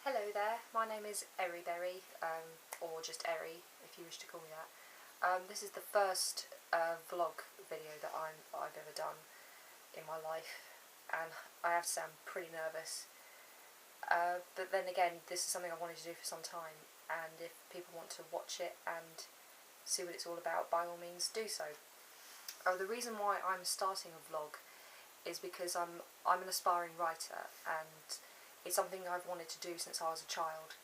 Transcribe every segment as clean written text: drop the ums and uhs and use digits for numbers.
Hello there, my name is Berry, or just Eri if you wish to call me that. This is the first vlog video that I've ever done in my life, and I have to say I'm pretty nervous. But then again, this is something I wanted to do for some time, and if people want to watch it and see what it's all about, by all means do so. The reason why I'm starting a vlog is because I'm an aspiring writer, and it's something I've wanted to do since I was a child.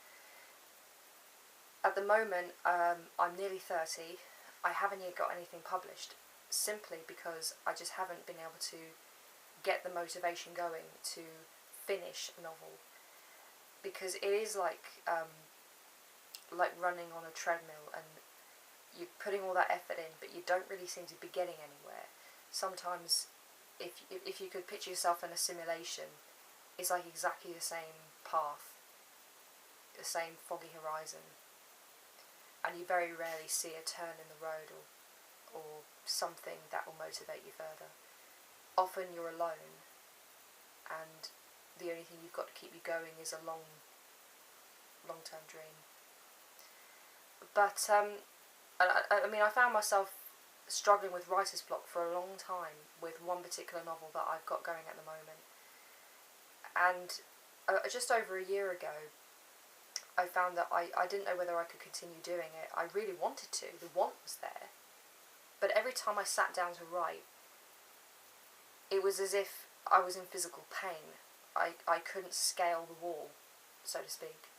At the moment, I'm nearly 30. I haven't yet got anything published, simply because I just haven't been able to get the motivation going to finish a novel. Because it is like running on a treadmill, and you're putting all that effort in, but you don't really seem to be getting anywhere. Sometimes, if you could picture yourself in a simulation, it's like exactly the same path, the same foggy horizon, and you very rarely see a turn in the road or something that will motivate you further. Often you're alone, and the only thing you've got to keep you going is a long-term dream. But I mean, I found myself struggling with writer's block for a long time with one particular novel that I've got going at the moment. And just over a year ago, I found that I didn't know whether I could continue doing it. I really wanted to, the want was there. But every time I sat down to write, it was as if I was in physical pain. I couldn't scale the wall, so to speak.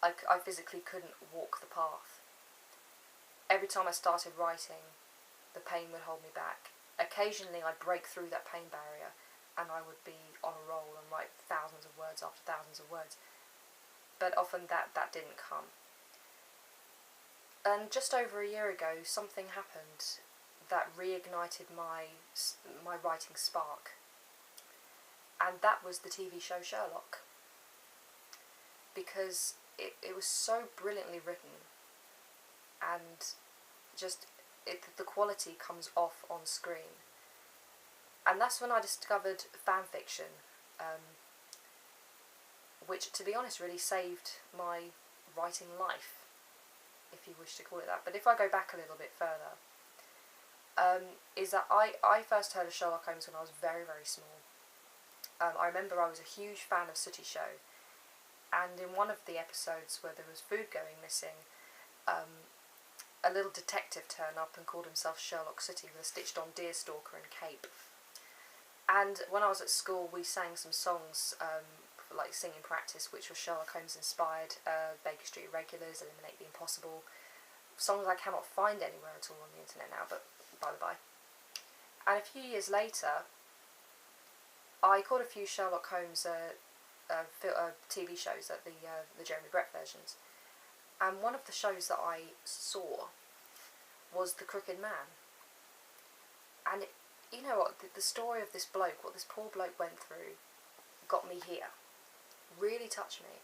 I physically couldn't walk the path. Every time I started writing, the pain would hold me back. Occasionally I'd break through that pain barrier, and I would be on a roll and write thousands of words after thousands of words. But often that didn't come. And just over a year ago, something happened that reignited my writing spark. And that was the TV show Sherlock. Because it was so brilliantly written, and just the quality comes off on screen. And that's when I discovered fanfiction, which, to be honest, really saved my writing life, if you wish to call it that. But if I go back a little bit further, is that I first heard of Sherlock Holmes when I was very, very small. I remember I was a huge fan of Sooty Show, and in one of the episodes where there was food going missing, a little detective turned up and called himself Sherlock Sooty with a stitched-on deerstalker and cape. And when I was at school, we sang some songs, like singing practice, which was Sherlock Holmes inspired, Baker Street Irregulars, Eliminate the Impossible, songs I cannot find anywhere at all on the internet now, but by the by. And a few years later, I caught a few Sherlock Holmes TV shows, at the Jeremy Brett versions, and one of the shows that I saw was The Crooked Man. And you know what, the story of this bloke, what this poor bloke went through, got me here. Really touched me.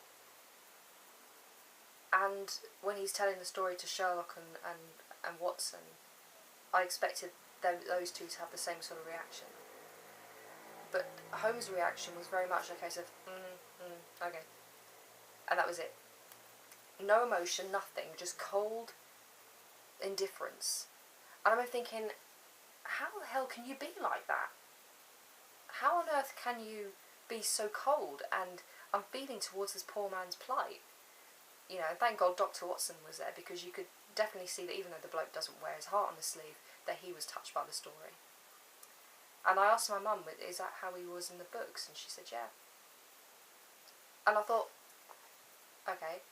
And when he's telling the story to Sherlock and Watson, I expected those two to have the same sort of reaction. But Holmes' reaction was very much a case of, okay. And that was it. No emotion, nothing, just cold indifference. And I'm thinking, how the hell can you be like that? How on earth can you be so cold and unfeeling towards this poor man's plight? You know, and thank God Dr. Watson was there, because you could definitely see that even though the bloke doesn't wear his heart on his sleeve, that he was touched by the story. And I asked my mum, is that how he was in the books? And she said, yeah. And I thought, okay,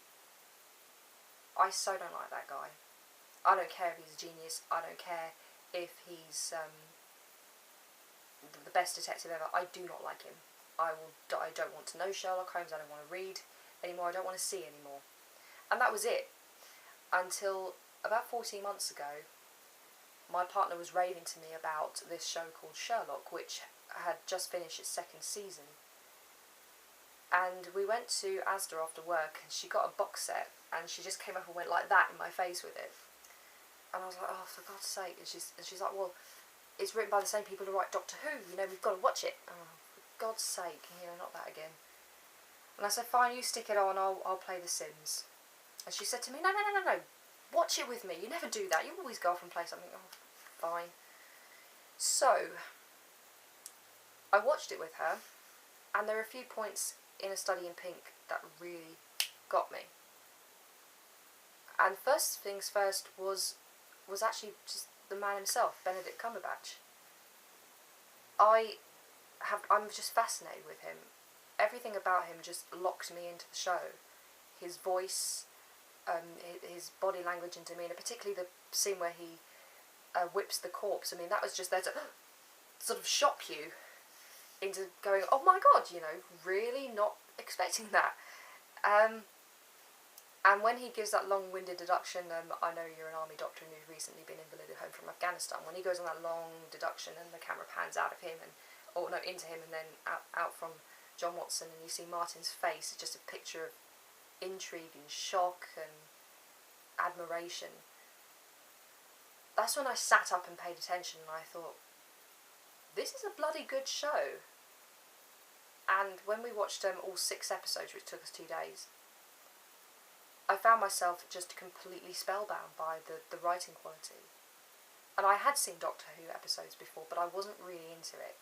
I so don't like that guy. I don't care if he's a genius, I don't care if he's the best detective ever. I do not like him. I don't want to know Sherlock Holmes, I don't want to read anymore, I don't want to see anymore. And that was it. Until about 14 months ago, my partner was raving to me about this show called Sherlock, which had just finished its second season. And we went to Asda after work, and she got a box set, and she just came up and went like that in my face with it. And I was like, oh, for God's sake. And she's like, well, it's written by the same people who write Doctor Who, you know, we've got to watch it. Oh, for God's sake, you know, not that again. And And I said, fine, you stick it on, I'll play The Sims. And she said to me, no, watch it with me, you never do that, you always go off and play something. Oh, fine. So, I watched it with her, and there are a few points in A Study in Pink that really got me. And first things first was actually just the man himself, Benedict Cumberbatch. I'm just fascinated with him. Everything about him just locks me into the show. His voice, his body language and demeanour, particularly the scene where he whips the corpse. I mean, that was just there to sort of shock you into going, oh my god, you know, really not expecting that. And when he gives that long-winded deduction, I know you're an army doctor and you've recently been invalided home from Afghanistan. When he goes on that long deduction and the camera pans out of him into him and then out from John Watson, and you see Martin's face, it's just a picture of intrigue and shock and admiration. That's when I sat up and paid attention, and I thought, this is a bloody good show. And when we watched all 6 episodes, which took us 2 days, I found myself just completely spellbound by the writing quality. And I had seen Doctor Who episodes before, but I wasn't really into it.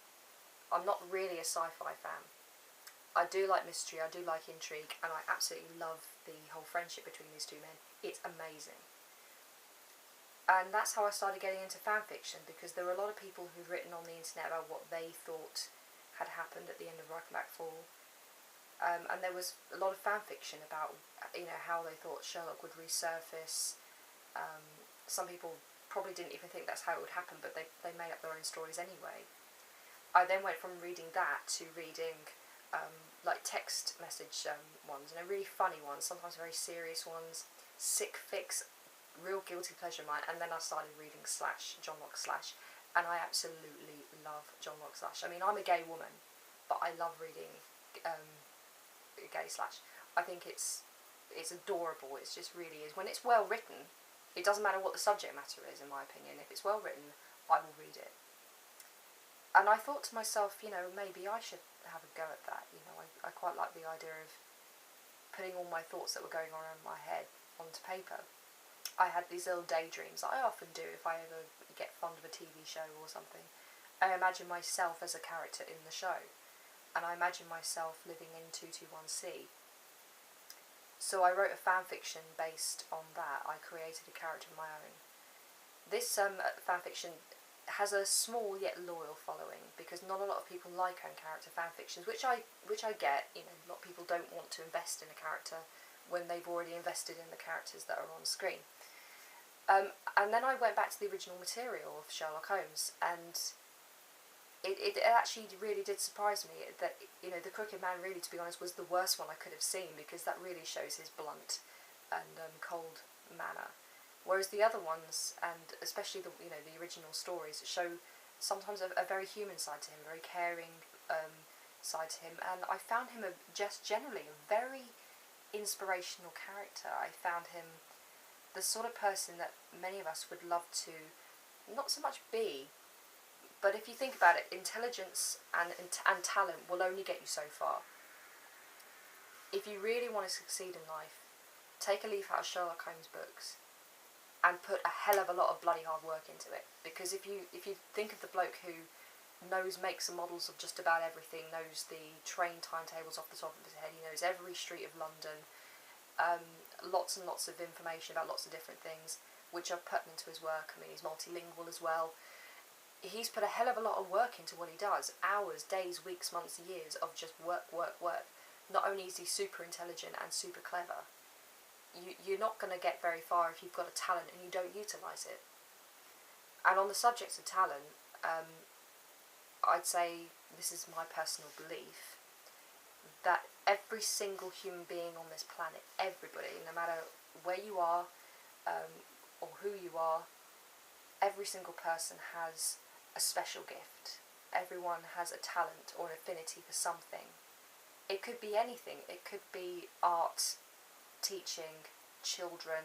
I'm not really a sci-fi fan. I do like mystery, I do like intrigue, and I absolutely love the whole friendship between these two men. It's amazing. And that's how I started getting into fanfiction, because there were a lot of people who'd written on the internet about what they thought had happened at the end of Reichenbach Fall. And there was a lot of fanfiction about, you know, how they thought Sherlock would resurface. Some people probably didn't even think that's how it would happen, but they made up their own stories anyway. I then went from reading that to reading like text message ones, and really funny ones, sometimes very serious ones, sick fix, real guilty pleasure of mine, and then I started reading John Locke Slash, and I absolutely love John Locke Slash. I mean, I'm a gay woman, but I love reading gay Slash. I think it's adorable. It's just really is. When it's well written, it doesn't matter what the subject matter is, in my opinion. If it's well written, I will read it. And I thought to myself, you know, maybe I should have a go at that. You know, I quite like the idea of putting all my thoughts that were going on in my head onto paper. I had these little daydreams that I often do if I ever get fond of a TV show or something. I imagine myself as a character in the show, and I imagine myself living in 221C. So I wrote a fanfiction based on that. I created a character of my own. This fanfiction has a small yet loyal following, because not a lot of people like own character fanfictions, which I get. You know, a lot of people don't want to invest in a character when they've already invested in the characters that are on screen. And then I went back to the original material of Sherlock Holmes, and it actually really did surprise me that, you know, the Crooked Man really, to be honest, was the worst one I could have seen, because that really shows his blunt and cold manner. Whereas the other ones, and especially the original stories, show sometimes a very human side to him, a very caring side to him, and I found him just generally a very inspirational character. I found him the sort of person that many of us would love to not so much be, but if you think about it, intelligence and talent will only get you so far. If you really want to succeed in life, take a leaf out of Sherlock Holmes books and put a hell of a lot of bloody hard work into it. Because if you think of the bloke who knows makes and models of just about everything, knows the train timetables off the top of his head, he knows every street of London, lots and lots of information about lots of different things, which are pertinent to his work. I mean, he's multilingual as well. He's put a hell of a lot of work into what he does. Hours, days, weeks, months, years of just work. Not only is he super intelligent and super clever, you're not going to get very far if you've got a talent and you don't utilise it. And on the subject of talent, I'd say, this is my personal belief, that every single human being on this planet, everybody, no matter where you are or who you are, every single person has a special gift. Everyone has a talent or an affinity for something. It could be anything. It could be art, teaching, children,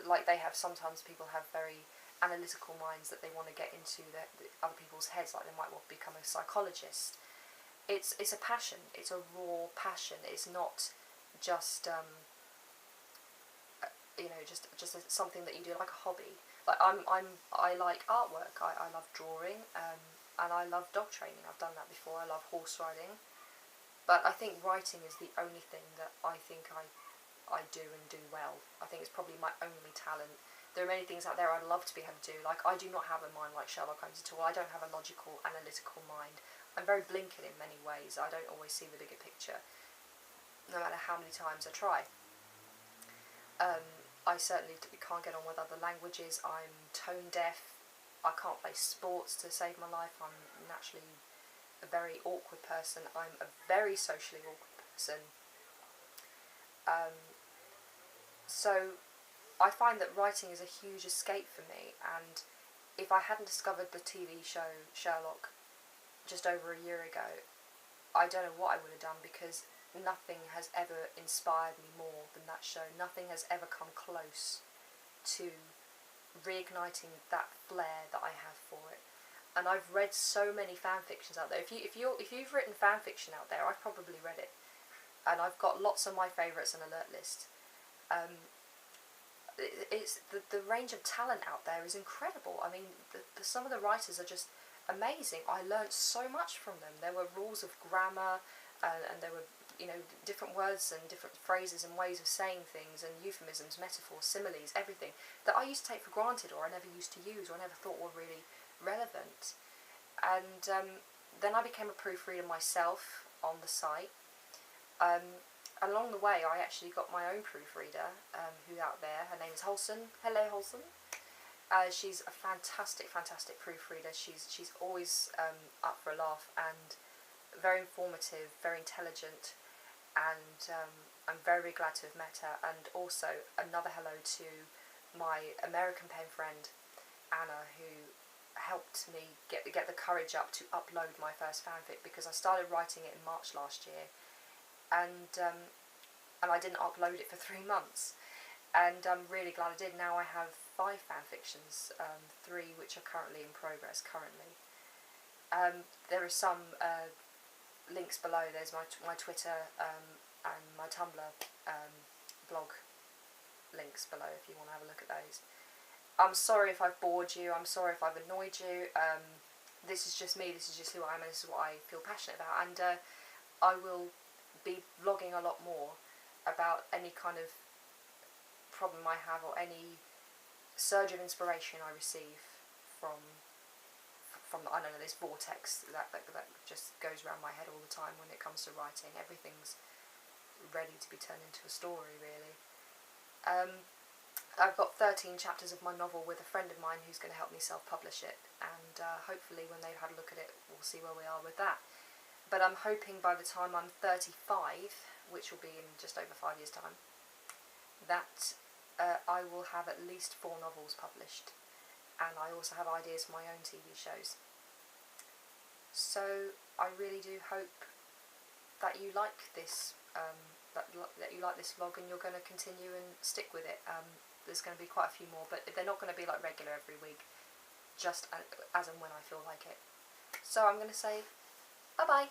like they have, sometimes people have very analytical minds that they want to get into the other people's heads, like they might want to become a psychologist. it's a passion. It's a raw passion. It's not just something that you do like a hobby. Like I like artwork. I love drawing, and I love dog training. I've done that before. I love horse riding, but I think writing is the only thing that I think I do and do well. I think it's probably my only talent. There are many things out there I'd love to be able to do. Like, I do not have a mind like Sherlock Holmes at all. I don't have a logical, analytical mind. I'm very blinkered in many ways. I don't always see the bigger picture, no matter how many times I try. I certainly can't get on with other languages. I'm tone deaf. I can't play sports to save my life. I'm naturally a very awkward person. I'm a very socially awkward person. So I find that writing is a huge escape for me, and if I hadn't discovered the TV show Sherlock just over a year ago, I don't know what I would have done, because nothing has ever inspired me more than that show. Nothing has ever come close to reigniting that flair that I have for it. And I've read so many fan fictions out there. If you've written fan fiction out there, I've probably read it, and I've got lots of my favourites on alert list. It's the range of talent out there is incredible. I mean, some of the writers are just amazing. I learnt so much from them. There were rules of grammar, and there were, different words and different phrases and ways of saying things, and euphemisms, metaphors, similes, everything that I used to take for granted, or I never used to use, or I never thought were really relevant. And then I became a proofreader myself on the site. Along the way, I actually got my own proofreader, who's out there. Her name is Holson. Hello, Holson. She's a fantastic proofreader. She's always up for a laugh, and very informative, very intelligent, and I'm very glad to have met her. And also another hello to my American pen friend Anna, who helped me get the courage up to upload my first fanfic, because I started writing it in March last year, and I didn't upload it for 3 months, and I'm really glad I did. Now I have 5 fanfictions, 3 which are currently in progress currently. There are some links below. There's my Twitter and my Tumblr blog links below if you want to have a look at those. I'm sorry if I've bored you. I'm sorry if I've annoyed you. This is just me. This is just who I am, and this is what I feel passionate about. And I will be vlogging a lot more about any kind of problem I have, or any surge of inspiration I receive from I don't know, this vortex that just goes around my head all the time when it comes to writing. Everything's ready to be turned into a story, really. I've got 13 chapters of my novel with a friend of mine who's going to help me self-publish it, and hopefully when they've had a look at it, we'll see where we are with that. But I'm hoping by the time I'm 35, which will be in just over 5 years' time, that I will have at least 4 novels published, and I also have ideas for my own TV shows. So I really do hope that you like this, that you like this vlog, and you're going to continue and stick with it. There's going to be quite a few more, but they're not going to be like regular every week, just as and when I feel like it. So I'm going to say bye bye.